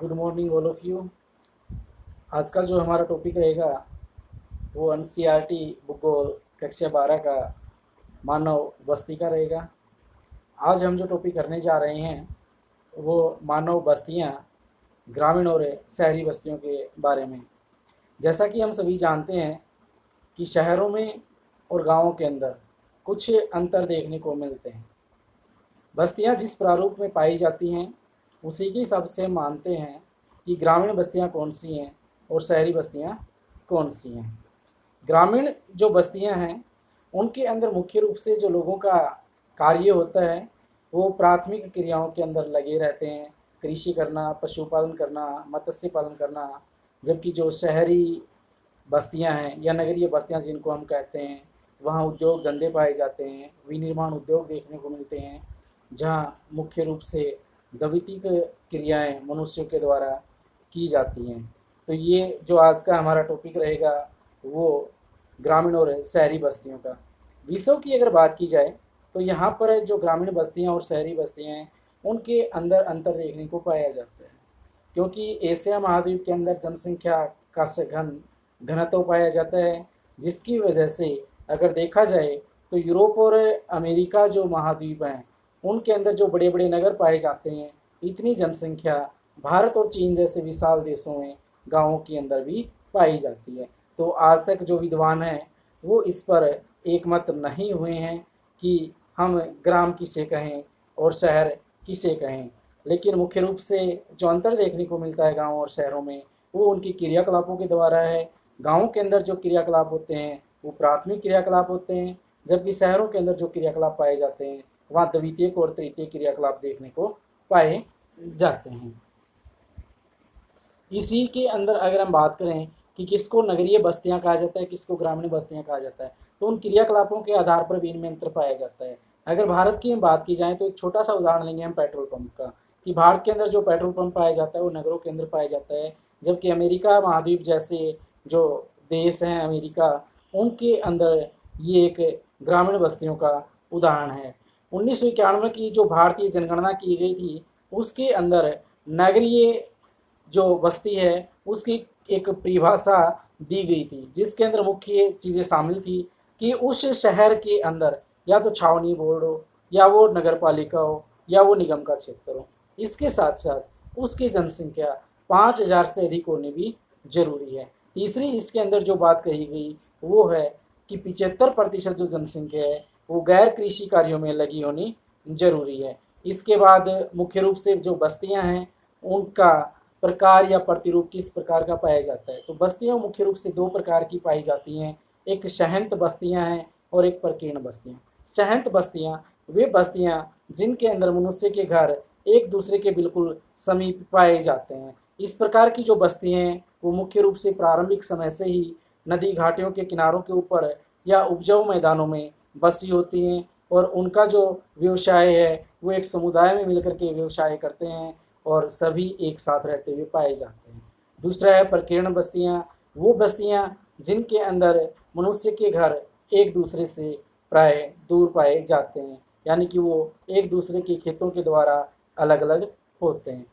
Good morning all of you. आज का जो हमारा टॉपिक रहेगा वो एनसीईआरटी भूगोल कक्षा 12 का मानव बस्ती का रहेगा। आज हम जो टॉपिक करने जा रहे हैं वो मानव बस्तियां ग्रामीण और शहरी बस्तियों के बारे में। जैसा कि हम सभी जानते हैं कि शहरों में और गांवों के अंदर कुछ अंतर देखने को मिलते हैं। बस्तियां जिस प्रारूप में पाई जाती हैं उसी के हिसाब से मानते हैं कि ग्रामीण बस्तियां कौन सी हैं और शहरी बस्तियां कौन सी हैं। ग्रामीण जो बस्तियां हैं उनके अंदर मुख्य रूप से जो लोगों का कार्य होता है वो प्राथमिक क्रियाओं के अंदर लगे रहते हैं, कृषि करना, पशुपालन करना, मत्स्य पालन करना। जबकि जो शहरी बस्तियां हैं या नगरीय बस्तियां जिनको हम कहते हैं वहाँ उद्योग धंधे पाए जाते हैं, विनिर्माण उद्योग देखने को मिलते हैं, जहाँ मुख्य रूप से दैविक क्रियाएं मनुष्यों के द्वारा की जाती हैं। तो ये जो आज का हमारा टॉपिक रहेगा वो ग्रामीण और शहरी बस्तियों का। विषयों की अगर बात की जाए तो यहाँ पर जो ग्रामीण बस्तियाँ और शहरी बस्तियाँ हैं उनके अंदर अंतर देखने को पाया जाता है, क्योंकि एशिया महाद्वीप के अंदर जनसंख्या का घनत्व पाया जाता है, जिसकी वजह से अगर देखा जाए तो यूरोप और अमेरिका जो महाद्वीप हैं उनके अंदर जो बड़े बड़े नगर पाए जाते हैं, इतनी जनसंख्या भारत और चीन जैसे विशाल देशों में गाँवों के अंदर भी पाई जाती है। तो आज तक जो विद्वान हैं वो इस पर एकमत नहीं हुए हैं कि हम ग्राम किसे कहें और शहर किसे कहें। लेकिन मुख्य रूप से जो अंतर देखने को मिलता है गाँव और शहरों में वो उनकी क्रियाकलापों के द्वारा है। गाँव के अंदर जो क्रियाकलाप होते हैं वो प्राथमिक क्रियाकलाप होते हैं, जबकि शहरों के अंदर जो क्रियाकलाप पाए जाते हैं वहाँ द्वितीयक और तृतीयक क्रियाकलाप देखने को पाए जाते हैं। इसी के अंदर अगर हम बात करें कि किसको नगरीय बस्तियां कहा जाता है, किसको ग्रामीण बस्तियां कहा जाता है, तो उन क्रियाकलापों के आधार पर भी इनमें अंतर पाया जाता है। अगर भारत की हम बात की जाए तो एक छोटा सा उदाहरण लेंगे हम पेट्रोल पंप का, कि भारत के अंदर जो पेट्रोल पंप पाया जाता है वो नगरों के अंदर पाया जाता है, जबकि अमेरिका महाद्वीप जैसे जो देश हैं अमेरिका, उनके अंदर ये एक ग्रामीण बस्तियों का उदाहरण है। 1991 की जो भारतीय जनगणना की गई थी उसके अंदर नगरीय जो बस्ती है उसकी एक परिभाषा दी गई थी, जिसके अंदर मुख्य चीज़ें शामिल थी कि उस शहर के अंदर या तो छावनी बोर्ड हो या वो नगर पालिका हो या वो निगम का क्षेत्र हो, इसके साथ साथ उसकी जनसंख्या 5,000 से अधिक होनी भी जरूरी है। तीसरी इसके अंदर जो बात कही गई वो है कि 75% जो जनसंख्या है वो गैर कृषि कार्यों में लगी होनी जरूरी है। इसके बाद मुख्य रूप से जो बस्तियां हैं उनका प्रकार या प्रतिरूप किस प्रकार का पाया जाता है, तो बस्तियां मुख्य रूप से दो प्रकार की पाई जाती हैं, एक शहंत बस्तियां हैं और एक प्रकीर्ण बस्तियां। शहंत बस्तियां वे बस्तियां जिनके अंदर मनुष्य के घर एक दूसरे के बिल्कुल समीप पाए जाते हैं। इस प्रकार की जो बस्तियां हैं वो मुख्य रूप से प्रारंभिक समय से ही नदी घाटियों के किनारों के ऊपर या उपजाऊ मैदानों में बसी होती हैं और उनका जो व्यवसाय है वो एक समुदाय में मिलकर के व्यवसाय करते हैं और सभी एक साथ रहते हुए पाए जाते हैं। दूसरा है प्रकीर्ण बस्तियां, वो बस्तियां जिनके अंदर मनुष्य के घर एक दूसरे से प्राय दूर पाए जाते हैं, यानी कि वो एक दूसरे के खेतों के द्वारा अलग अलग होते हैं।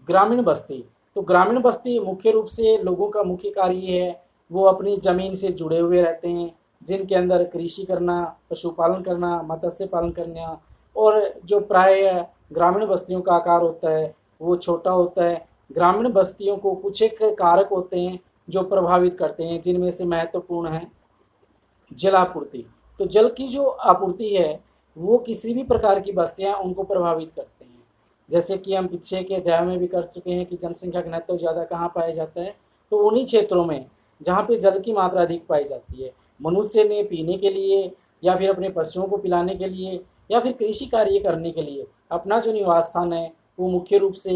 ग्रामीण बस्ती, तो ग्रामीण बस्ती मुख्य रूप से लोगों का मुख्य कार्य है वो अपनी ज़मीन से जुड़े हुए रहते हैं, जिनके अंदर कृषि करना, पशुपालन करना, मत्स्य पालन करना, और जो प्राय ग्रामीण बस्तियों का आकार होता है वो छोटा होता है। ग्रामीण बस्तियों को कुछ एक कारक होते हैं जो प्रभावित करते हैं, जिनमें से महत्वपूर्ण है जलापूर्ति। तो जल की जो आपूर्ति है वो किसी भी प्रकार की बस्तियां उनको प्रभावित करते हैं। जैसे कि हम पीछे के अध्याय में भी कर चुके हैं कि जनसंख्या घनत्व ज़्यादा कहाँ पाया जाता है, तो उन्हीं क्षेत्रों में जहाँ पे जल की मात्रा अधिक पाई जाती है। मनुष्य ने पीने के लिए या फिर अपने पशुओं को पिलाने के लिए या फिर कृषि कार्य करने के लिए अपना जो निवास स्थान है वो मुख्य रूप से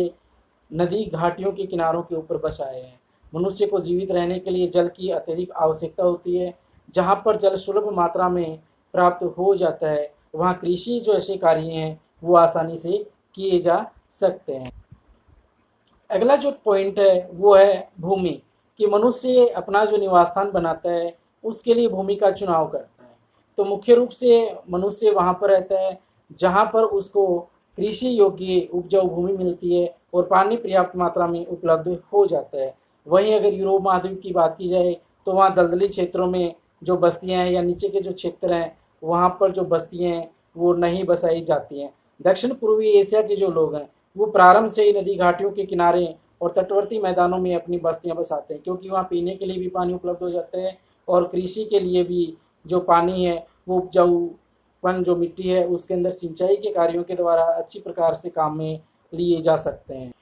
नदी घाटियों के किनारों के ऊपर बसाए हैं। मनुष्य को जीवित रहने के लिए जल की अत्यधिक आवश्यकता होती है। जहाँ पर जल सुलभ मात्रा में प्राप्त हो जाता है वहाँ कृषि जो ऐसे कार्य हैं वो आसानी से किए जा सकते हैं। अगला जो पॉइंट है वो है भूमि, कि मनुष्य अपना जो निवास स्थान बनाता है उसके लिए भूमि का चुनाव करता है। तो मुख्य रूप से मनुष्य वहाँ पर रहता है जहाँ पर उसको कृषि योग्य उपजाऊ भूमि मिलती है और पानी पर्याप्त मात्रा में उपलब्ध हो जाता है। वहीं अगर यूरोप महाद्वीप की बात की जाए तो वहाँ दलदली क्षेत्रों में जो बस्तियाँ हैं या नीचे के जो क्षेत्र हैं वहाँ पर जो बस्तियाँ हैं वो नहीं बसाई जाती हैं। दक्षिण पूर्वी एशिया के जो लोग हैं वो प्रारंभ से ही नदी घाटियों के किनारे और तटवर्ती मैदानों में अपनी बस्तियां बसाते हैं, क्योंकि वहाँ पीने के लिए भी पानी उपलब्ध हो जाता है और कृषि के लिए भी जो पानी है वो उपजाऊपन जो मिट्टी है उसके अंदर सिंचाई के कार्यों के द्वारा अच्छी प्रकार से काम में लिए जा सकते हैं।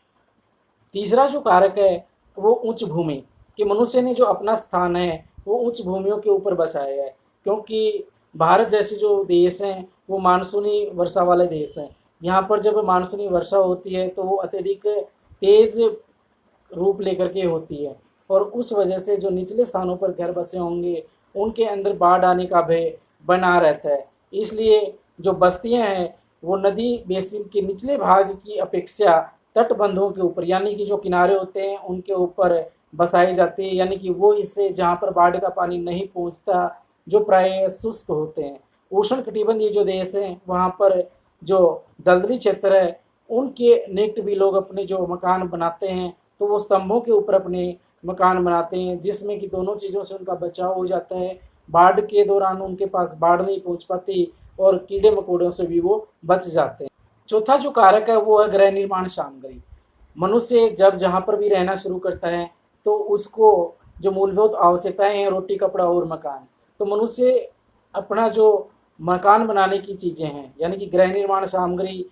तीसरा जो कारक है वो उच्च भूमि, कि मनुष्य ने जो अपना स्थान है वो उच्च भूमियों के ऊपर बसाया है, क्योंकि भारत जैसे जो देश हैं वो मानसूनी वर्षा वाले देश हैं। यहाँ पर जब मानसूनी वर्षा होती है तो वो अत्यधिक तेज़ रूप लेकर के होती है और उस वजह से जो निचले स्थानों पर घर बसे होंगे उनके अंदर बाढ़ आने का भय बना रहता है। इसलिए जो बस्तियां हैं वो नदी बेसिन के निचले भाग की अपेक्षा तटबंधों के ऊपर यानी कि जो किनारे होते हैं उनके ऊपर बसाई जाती है, यानी कि वो हिस्से जहाँ पर बाढ़ का पानी नहीं पहुँचता, जो प्राय शुष्क होते हैं। उष्ण कटिबंधीय जो देश हैं वहाँ पर जो दलदली क्षेत्र है उनके निकट भी लोग अपने जो मकान बनाते हैं तो वो स्तंभों के ऊपर अपने मकान बनाते हैं, जिसमें कि दोनों चीज़ों से उनका बचाव हो जाता है। बाढ़ के दौरान उनके पास बाढ़ नहीं पहुंच पाती और कीड़े मकोड़ों से भी वो बच जाते हैं। चौथा जो कारक है वो है गृह निर्माण सामग्री। मनुष्य जब जहाँ पर भी रहना शुरू करता है तो उसको जो मूलभूत आवश्यकताएं हैं रोटी कपड़ा और मकान, तो मनुष्य अपना जो मकान बनाने की चीज़ें हैं यानी कि गृह निर्माण सामग्री,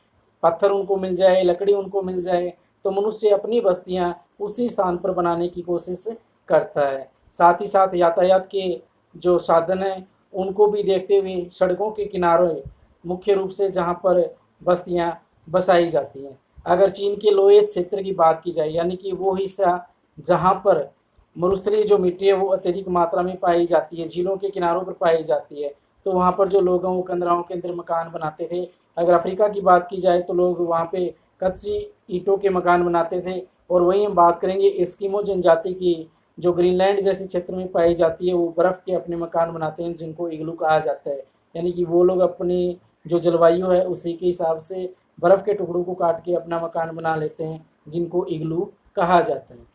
पत्थर उनको मिल जाए, लकड़ी उनको मिल जाए, तो मनुष्य अपनी बस्तियां उसी स्थान पर बनाने की कोशिश करता है। साथ ही साथ यातायात के जो साधन हैं उनको भी देखते हुए सड़कों के किनारे मुख्य रूप से जहाँ पर बस्तियां बसाई जाती हैं। अगर चीन के लोएस्ट क्षेत्र की बात की जाए यानी कि वो हिस्सा जहाँ पर मरुस्थलीय जो मिट्टी है वो अत्यधिक मात्रा में पाई जाती है, झीलों के किनारों पर पाई जाती है, तो वहाँ पर जो लोग हैं वो कंदराओं के अंदर मकान बनाते थे। अगर अफ्रीका की बात की जाए तो लोग वहाँ पे कच्ची ईंटों के मकान बनाते थे। और वहीं हम बात करेंगे एस्किमो जनजाति की जो ग्रीनलैंड जैसे क्षेत्र में पाई जाती है, वो बर्फ़ के अपने मकान बनाते हैं जिनको इग्लू कहा जाता है। यानी कि वो लोग अपनी जो जलवायु है उसी के हिसाब से बर्फ़ के टुकड़ों को काट के अपना मकान बना लेते हैं जिनको इग्लू कहा जाता है।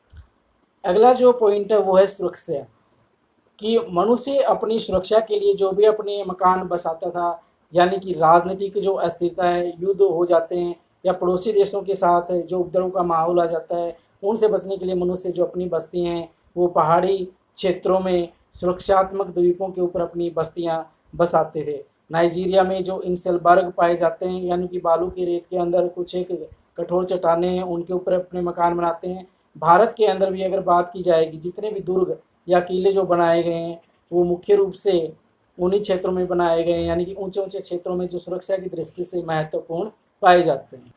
अगला जो पॉइंट है वो है सुरक्षा, कि मनुष्य अपनी सुरक्षा के लिए जो भी अपने मकान बसाता था, यानी कि राजनीतिक जो अस्थिरता है, युद्ध हो जाते हैं या पड़ोसी देशों के साथ जो उपद्रव का माहौल आ जाता है, उनसे बचने के लिए मनुष्य जो अपनी बस्ती हैं वो पहाड़ी क्षेत्रों में सुरक्षात्मक द्वीपों के ऊपर अपनी बस्तियां बसाते थे। नाइजीरिया में जो इंसेलबर्ग पाए जाते हैं यानी कि बालू की रेत के अंदर कुछ एक कठोर चट्टानें हैं उनके ऊपर अपने मकान बनाते हैं। भारत के अंदर भी अगर बात की जाएगी जितने भी दुर्ग या किले जो बनाए गए हैं वो मुख्य रूप से उन्हीं क्षेत्रों में बनाए गए हैं, यानी कि ऊंचे ऊंचे क्षेत्रों में जो सुरक्षा की दृष्टि से महत्वपूर्ण पाए जाते हैं।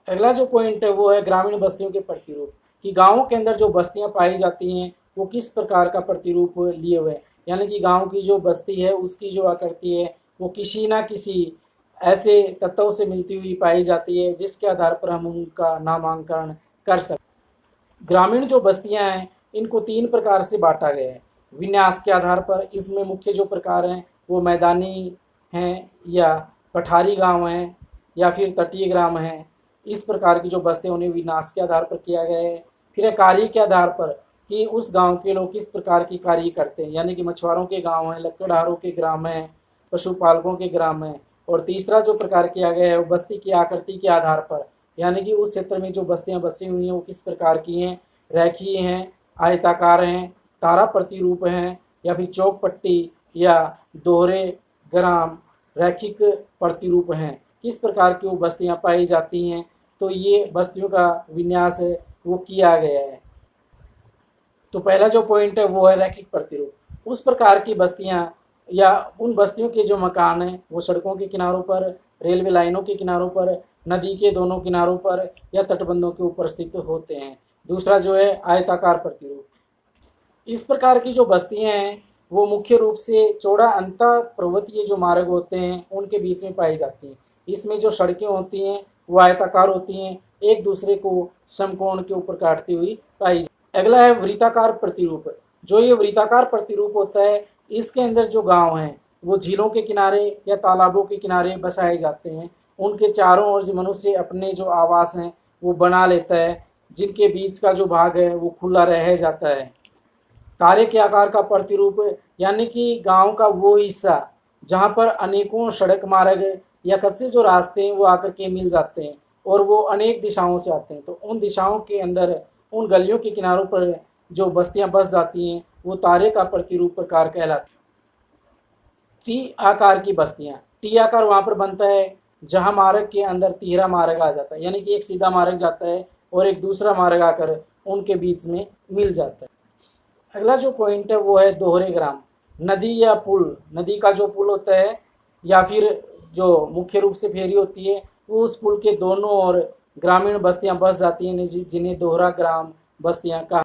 अगला जो पॉइंट है वो है ग्रामीण बस्तियों के प्रतिरूप, कि गाँवों के अंदर जो बस्तियाँ पाई जाती हैं वो किस प्रकार का प्रतिरूप लिए हुए हैं, यानी कि गाँव की जो बस्ती है उसकी जो आकृति है वो किसी ना किसी ऐसे तत्वों से मिलती हुई पाई जाती है जिसके आधार पर हम उनका नामांकन कर सकते। ग्रामीण जो बस्तियां हैं इनको 3 प्रकार से बांटा गया है विन्यास के आधार पर। इसमें मुख्य जो प्रकार हैं वो मैदानी हैं या पठारी गांव हैं या फिर तटीय ग्राम हैं। इस प्रकार की जो बस्तियां उन्हें विन्यास के आधार पर किया गया है। फिर है कार्य के आधार पर, कि उस गांव के लोग किस प्रकार की कार्य करते हैं, यानी कि मछुआरों के गांव हैं, लकड़हारों के ग्राम हैं, पशुपालकों के ग्राम हैं। और तीसरा जो प्रकार किया गया है वो बस्ती की आकृति के आधार पर, यानी कि उस क्षेत्र में जो बस्तियां बसी हुई हैं वो किस प्रकार की हैं, रेखीय हैं, आयताकार हैं, तारा प्रतिरूप हैं या फिर चौक पट्टी या दोहरे ग्राम रैखिक प्रतिरूप हैं, किस प्रकार की वो बस्तियां पाई जाती हैं। तो ये बस्तियों का विन्यास है वो किया गया है। तो पहला जो पॉइंट है वो है रैखिक प्रतिरूप। उस प्रकार की बस्तियां या उन बस्तियों के जो मकान हैं वो सड़कों के किनारों पर, रेलवे लाइनों के किनारों पर, नदी के दोनों किनारों पर या तटबंधों के ऊपर स्थित होते हैं। दूसरा जो है आयताकार प्रतिरूप। इस प्रकार की जो बस्तियां हैं वो मुख्य रूप से चौड़ा अंतर पर्वतीय जो मार्ग होते हैं उनके बीच में पाई जाती हैं। इसमें जो सड़कें होती हैं वो आयताकार होती हैं, एक दूसरे को समकोण के ऊपर काटती हुई पाई जाती। अगला है वृत्ताकार प्रतिरूप। जो ये वृत्ताकार प्रतिरूप होता है इसके अंदर जो गांव हैं वो झीलों के किनारे या तालाबों के किनारे बसाए जाते हैं। उनके चारों ओर जो मनुष्य अपने जो आवास हैं वो बना लेता है, जिनके बीच का जो भाग है वो खुला रह जाता है। तारे के आकार का प्रतिरूप यानी कि गांव का वो हिस्सा जहां पर अनेकों सड़क मार्ग या कच्चे जो रास्ते हैं वो आकर के मिल जाते हैं और वो अनेक दिशाओं से आते हैं, तो उन दिशाओं के अंदर उन गलियों के किनारों पर जो बस्तियां बस जाती हैं वो तारे का प्रतिरूप प्रकार कहलाती हैं। टी आकार की बस्तियां, टी आकार वहाँ पर बनता है जहाँ मार्ग के अंदर तिहरा मार्ग आ जाता है, यानी कि एक सीधा मार्ग जाता है और एक दूसरा मार्ग आकर उनके बीच में मिल जाता है। अगला जो पॉइंट है वो है दोहरे ग्राम। नदी या पुल, नदी का जो पुल होता है या फिर जो मुख्य रूप से फेरी होती है वो उस पुल के दोनों ओर ग्रामीण बस्तियां बस जाती हैं, जिन्हें दोहरा ग्राम बस्तियां कहा।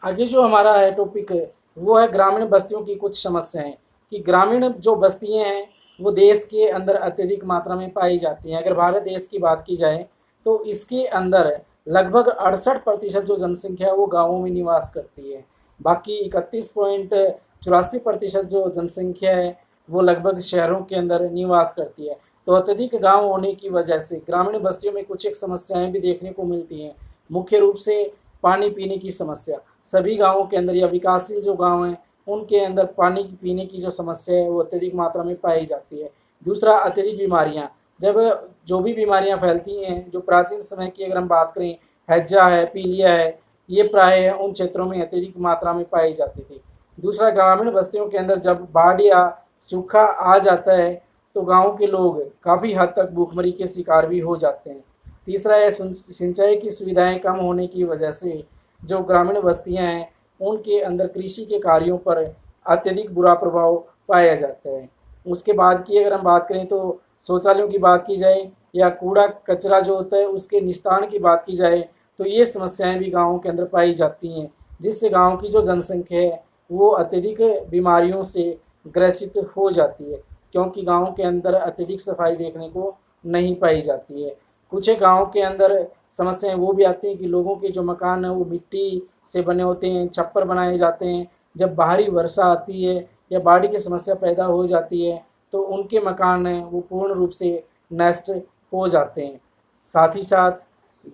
आगे जो हमारा है टॉपिक वो है ग्रामीण बस्तियों की कुछ समस्याएं, कि ग्रामीण जो बस्तियां हैं वो देश के अंदर अत्यधिक मात्रा में पाई जाती हैं। अगर भारत देश की बात की जाए तो इसके अंदर लगभग 68% जो जनसंख्या है वो गाँवों में निवास करती है, बाकी 31.84% जो जनसंख्या है वो लगभग शहरों के अंदर निवास करती है। तो अत्यधिक गांव होने की वजह से ग्रामीण बस्तियों में कुछ एक समस्याएं भी देखने को मिलती हैं। मुख्य रूप से पानी पीने की समस्या, सभी गांवों के अंदर या विकासशील जो गांव हैं उनके अंदर पानी पीने की जो समस्या है वो अत्यधिक मात्रा में पाई जाती है। दूसरा, अत्यधिक बीमारियां, जब जो भी बीमारियां फैलती हैं, जो प्राचीन समय की अगर हम बात करें, हैजा है, पीलिया है, ये प्राय उन क्षेत्रों में अत्यधिक मात्रा में पाई जाती थी। दूसरा, ग्रामीण बस्तियों के अंदर जब बाढ़ या सूखा आ जाता है तो गांव के लोग काफ़ी हद तक भूखमरी के शिकार भी हो जाते हैं। तीसरा है सिंचाई की सुविधाएं कम होने की वजह से जो ग्रामीण बस्तियां हैं उनके अंदर कृषि के कार्यों पर अत्यधिक बुरा प्रभाव पाया जाता है। उसके बाद की अगर हम बात करें तो शौचालयों की बात की जाए या कूड़ा कचरा जो होता है उसके निस्तारण की बात की जाए तो ये समस्याएं भी गाँवों के अंदर पाई जाती हैं, जिससे गाँव की जो जनसंख्या है वो अत्यधिक बीमारियों से ग्रसित हो जाती है, क्योंकि गाँव के अंदर अत्यधिक सफाई देखने को नहीं पाई जाती है। कुछ गाँव के अंदर समस्याएं वो भी आती हैं कि लोगों के जो मकान हैं वो मिट्टी से बने होते हैं, छप्पर बनाए जाते हैं। जब भारी वर्षा आती है या बाढ़ की समस्या पैदा हो जाती है तो उनके मकान हैं वो पूर्ण रूप से नष्ट हो जाते हैं। साथ ही साथ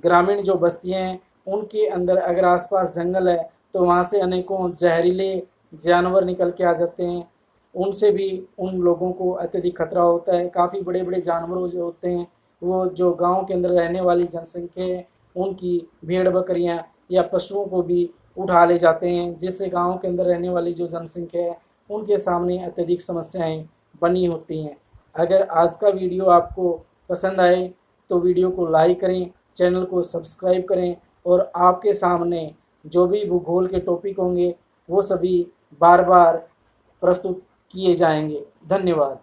ग्रामीण जो बस्तियाँ हैं उनके अंदर अगर आसपास जंगल है तो वहाँ से अनेकों जहरीले जानवर निकल के आ जाते हैं, उनसे भी उन लोगों को अत्यधिक खतरा होता है। काफ़ी बड़े बड़े जानवर जो होते हैं वो जो गांव के अंदर रहने वाली जनसंख्या है उनकी भेड़ बकरियां या पशुओं को भी उठा ले जाते हैं, जिससे गांव के अंदर रहने वाली जो जनसंख्या है उनके सामने अत्यधिक समस्याएं बनी होती हैं। अगर आज का वीडियो आपको पसंद आए तो वीडियो को लाइक करें, चैनल को सब्सक्राइब करें और आपके सामने जो भी भूगोल के टॉपिक होंगे वो सभी बार बार प्रस्तुत किए जाएंगे। धन्यवाद।